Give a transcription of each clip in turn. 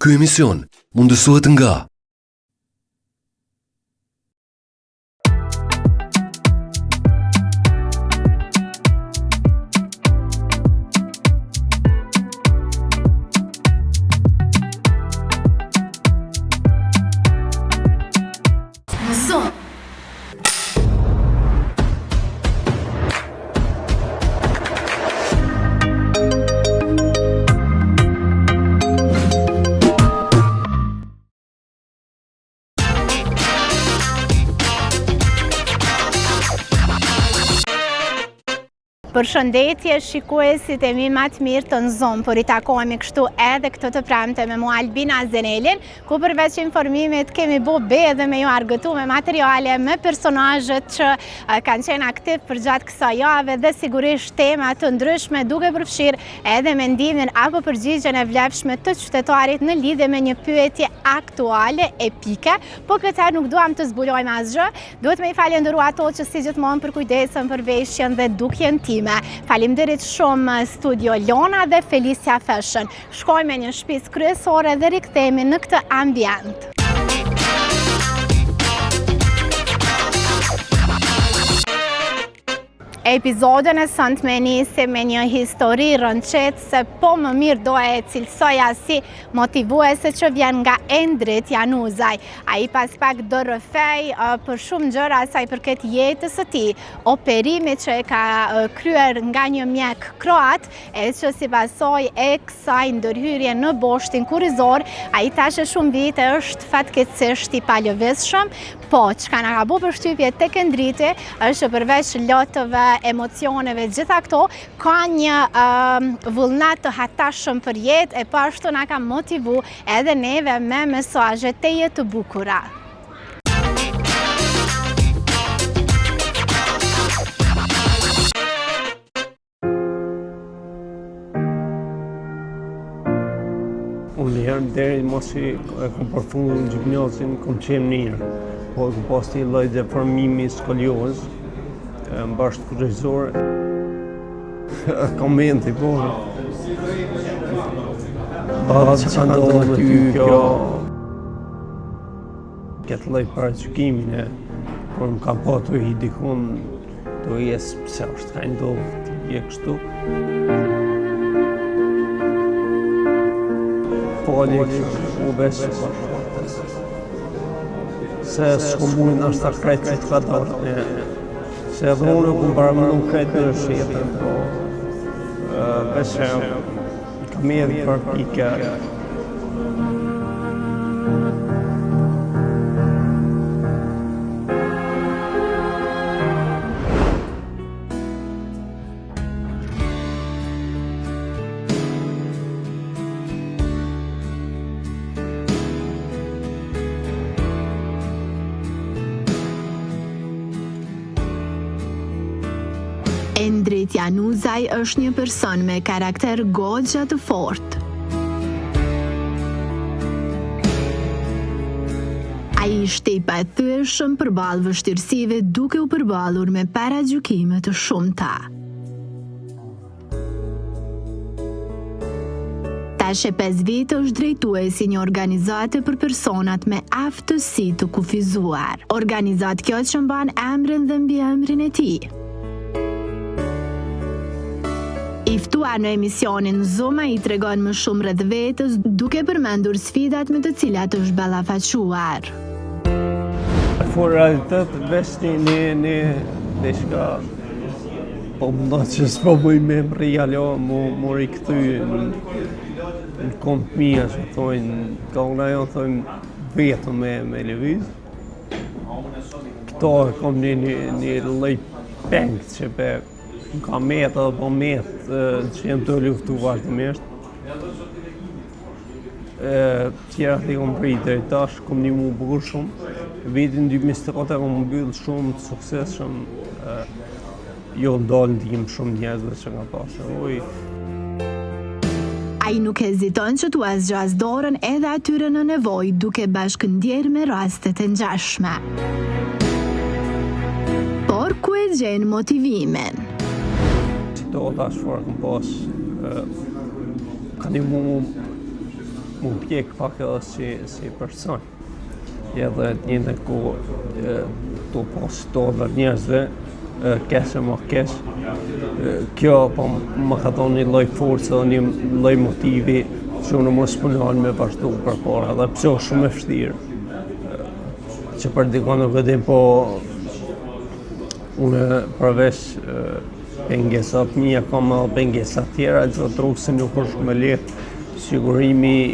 Ky emision mundësohet nga Përshëndetje shikuesit e mi më të mirë të Zoom, por I takohemi kështu edhe këtë të premte me mua Albina Zenelin, ku përveç informimit kemi be edhe me ju argëtu me materiale, me personazhet që kanë qenë aktiv për gjatë kësaj jave dhe sigurisht tema të ndryshme duke përfshirë edhe mendimin apo përgjigjen e vlefshme të qytetarit në lidhje me një pyetje aktuale, epike, po këtë herë nuk duam të zbulojmë asgjë, duhet me I falenderu ato që si gjithmonë për kujdesën, për veshjen dhe dukjen time. Faleminderit shumë Studio Lona dhe Felicia Fashion. Shkojmë në një shtëpi kryesore dhe rikthehemi në këtë ambient. Epizodën e sënt me nisi me një histori rënqet se po më mirë do e cilësoja si motivuese që vjen nga Endrit Januzaj. Ai pas pak do rrëfej për shumë gjëra asaj përket jetës së tij, operimit që e ka kryer nga një mjek kroat, e që si pasojë e kësaj ndërhyrje në Boshtin Kurrizor, ai tash shumë vite është fatkeqësisht I palëvizshëm, po çka na ka bërë përshtypje tek Endriti është përveç lotëve emocioneve gjitha këto, ka një vullnet të hatashëm për jetë e po ashtu na ka motivu edhe neve me mesazhe teje të bukura. Unë herë deri mos I kom përfundu në gjimnazin, kom qenë mirë, po kom pas të lloj deformimi skolioz, në Bashkë Kurrizor, komenti, po, bazë që ndodhë ty kjo, këtë lloj paraqykimin por më ka po të I dikun, të jesë pse është ka ndodhë të je kështu. Po, u besë se s'kom mujnë është ta krejtë që të ka dorë, se edhe unë këmë paramënu kretë në shqetën, po besë kam edhe për pike. Endrit Januzaj është një person me karakter goxha të fortë. Ai ishte I pathyeshëm përballë vështirësive duke u përballur me paragjykime të shumta. Tash e 5 vite është drejtuesi një organizate për personat me aftësi të kufizuar. Organizat kjo që mban emrin dhe mbiemrin e tij. I ftuar në emisionin Zoom I tregon më shumë rreth vetës duke përmendur sfidat me të cilat është ballafaquar. For realitet, veç një shka po më që s'po bëj me më realo, më rikëty në kompë mija që thojnë, ka unë ajo thojnë vetëm me lëviz. Këto kom një lloj pengë që më ka metë edhe po metë që jem të luftu vazhdimisht. Tjera të kom pritë deri tash, kom një mu bukur shumë. Vitin 2024 kom mbyll shumë të suksesshëm, jo ndalë ndim shumë njerëzve që nga pasë. Ai nuk heziton që t'u zgjas dorën edhe atyre në nevojë duke bashkëndjerë me rastet e ngjashme. Por ku e gjen motivimin? Do tash fort kom pas ka një mu mu pjek pak edhe si person. Edhe të njëjtën kohë to postohet njerëzve kesh më kesh. Kjo po më ka dhënë një lloj force, një lloj motivi që unë mos punon me vazhdu përpara, dhe pse është shumë e vështirë. Që për dikon nuk e dim, po unë përveç pengesat mia kam edhe pengesa tjera, që rrugëse nuk është më lehtë. Sigurimi i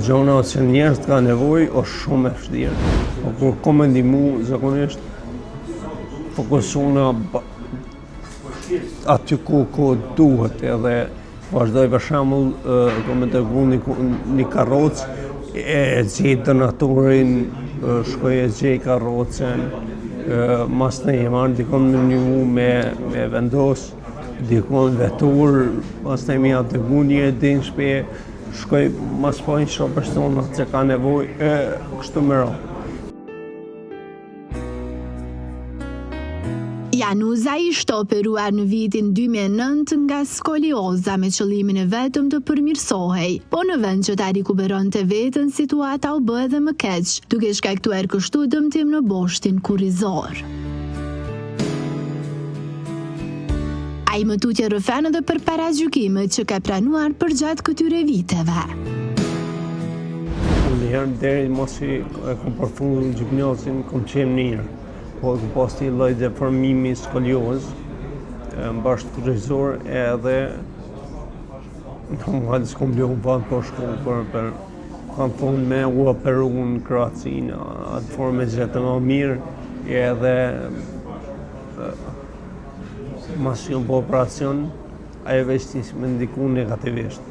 gjona që njerëzit ka nevojë është shumë e vështirë. Po kur kam me ndihmu, zakonisht fokusona aty ku duhet, edhe vazhdoj për shembull kam të një karrocë e gjej donatorin, shkoj e gjej karrocën, mas ne e marr dikon me vendos, dikon vetur, mas ne mi atë guni e din shpe, shkoj mas po një shumë persona që ka nevojë kështu më radhë. Januza ishte operuar në vitin 2009 nga skolioza me qëllimin e vetëm të përmirësohej, po në vend që ta rikuperonte veten, situata u bë edhe më keq, duke shkaktuar kështu dëmtim në boshtin kurrizor. Ai më tutje rrëfen edhe për paragjykimet që ka pranuar përgjatë këtyre viteve. Unë herë deri mos e kom përfunduar gjimnazin, kom qenë mirë. Po ku pas të lloj deformimi skolioz, mbashkë kurrizor, edhe normal s'kom lëu van po shkollë për kam thonë me u operu në Kroacinë, atë formë gjithë më mirë, edhe mas që po operacion, ajo veçti më ndiku negativisht.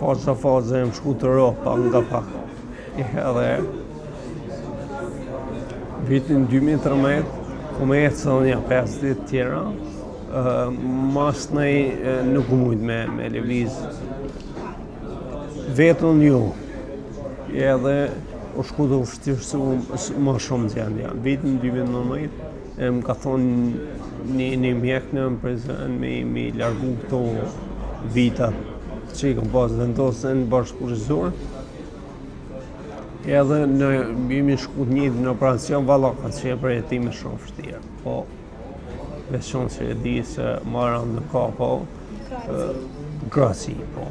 Faza e më shku të ropa nga pak. Edhe vitin 2013, ku me jetë së një 5 ditë tjera, mas nej nuk u mujt me lëviz. Vetën jo. Edhe u shku të vështirësu më shumë gjendja. Vitin 2019, më ka thonë një mjek në prezën me largu këto vitat që i kam pas vendosën në bashkë kurrizor. Edhe jemi shku një në operacion vallaka që e përjetime shumë vështirë. Po, veçon që e di se marrëm në kapo, Kroaci, po.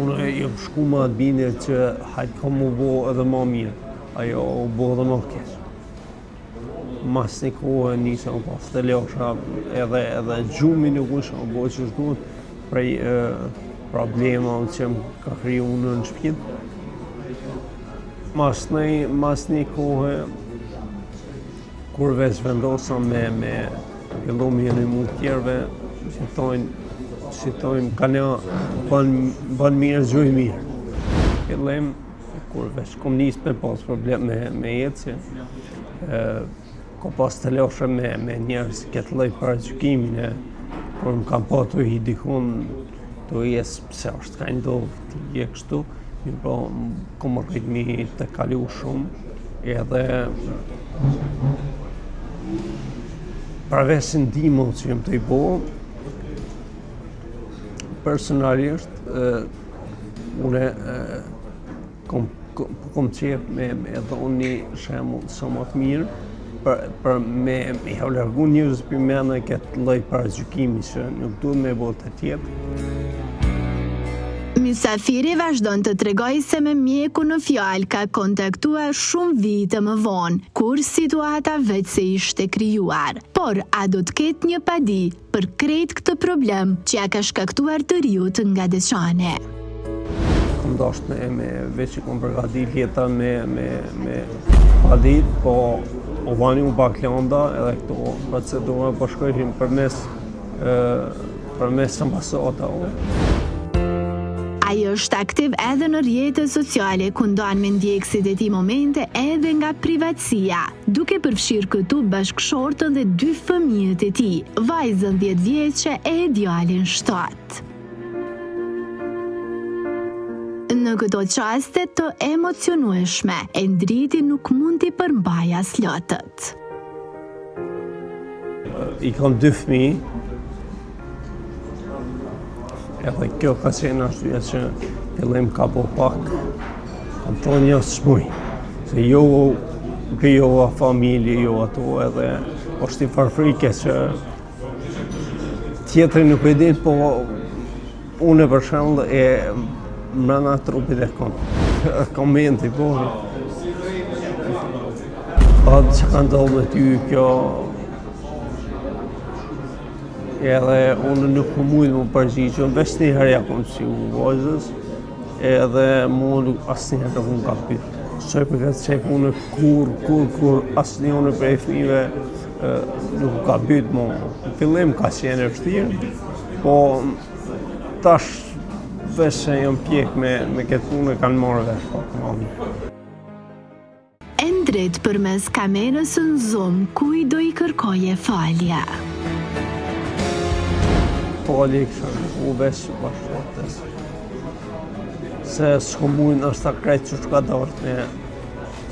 Unë jam shku më atë bindir që hajtë kam u bo edhe më mirë, ajo u bo edhe më keq. Mas një kohë nisëm pas të losha, edhe gjumi nuk është më bo që shduhet prej problema që më ka kriju unë në shpjit. Mas një kohë, kur veç vendosa me fillomi e një mund tjerve, si tojnë, kanë bën mirë, gjuj mirë. Fillim, kur veç kom nisë me pas problem me jetësi, ko pas të loshe me njerës këtë lloj paragjykimin, kur më kam pa të i dikun, të i esë pse është ka ndodhë të je kështu, po kom rritmi të kalu shumë, edhe përveç ndihmës që jam të i bo, personalisht, unë kom qef me dhonë një shemull sa më të mirë, për me largu njerëz për mene këtë lloj paragjykimi që nuk duhet me bo të tjetë. Mysafiri vazhdon të tregoj se me mjeku në fjalë ka kontaktuar shumë vite më vonë, kur situata veç se ishte krijuar. Por a do të ketë një padi për krejt këtë problem që ja ka shkaktuar të riut nga Deçane? Kom dasht me veç që kom përgatit jeta me padit, po u vani u pak landa edhe këto procedura po shkojshin përmes ambasada. Ai është aktiv edhe në rrjetet sociale ku ndoan me ndjekësit e tij momente edhe nga privatësia, duke përfshirë këtu bashkëshortën dhe 2 fëmijët e tij, vajzën 10 vjeçe e djalin 7. Në këto qaste të emocionueshme, Endriti nuk mund t'i përmbaj as lotët. I kam 2 fëmijë, Edhe kjo ka qenë arsye që fillim ka bo pak, kam thonë jo s'muj, se jo krijova familje, jo ato edhe është i farfrike që tjetëri nuk e din, po unë për shembull e mbrana trupit e kom. Komenti, po. Atë që ka ndodhur me ty kjo, edhe unë nuk po mujtë më përgjigjë, veç një herë ja kom si u vojzës, edhe mu asnjëherë nuk më ka pyet. Qoj për këtë qep unë kur asnjë unë prej fëmijëve nuk ka pyet mu. Në fillim ka qenë e vështirë, po tash veç që jam pjek me këtë punë kanë marrë vesh pak mami. Endrit përmes kamerës në Zoom, kuj do i kërkoje falje? Falje kësha u veç bashkëtës. Se s'ko mujnë është ta krejt që shka dart me,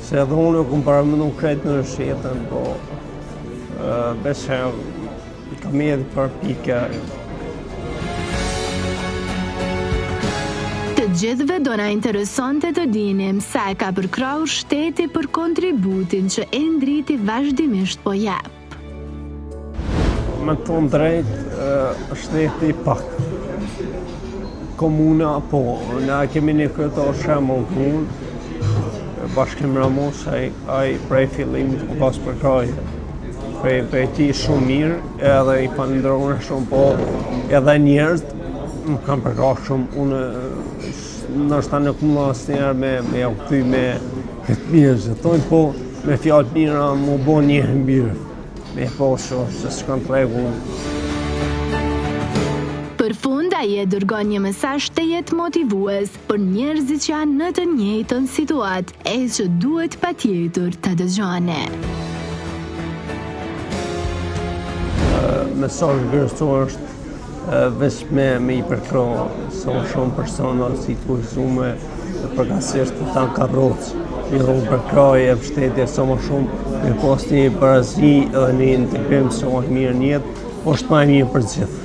se edhe unë e kom paramendu krejt në rëshetën, po veç që kam edhe për pike. Të gjithëve do na interesonte të dinim sa e ka përkrahur shteti për kontributin që Endriti vazhdimisht po jep. Me thonë drejt, shteti pak. Komuna, po, na kemi një kryetar shembull këtu, Bashkim Ramos, ai prej fillimit ku pas përkrahje. Prej ti shumë mirë, edhe i falenderoj shumë, po edhe njerëzit më kanë përkrahur shumë, unë ndoshta nuk më asnjëherë me ja kthy me këtë mirë, që thonë, po me fjalë mira më bën një mirë. Me po se s'kan rregull. Për fund, ai e dërgon një mesazh të jetë motivues për njerëzit që janë në të njëjtën situatë e që duhet patjetër të dëgjone. Mesazhi kryesor është veç me i përkrah sa shumë persona si të kurzume përkatësisht të tanë karrocë. Jo përkrahje e mbështetje sa më shumë, me pas një barazi edhe një integrim sa më mirë në jetë, është më e mirë për gjithë.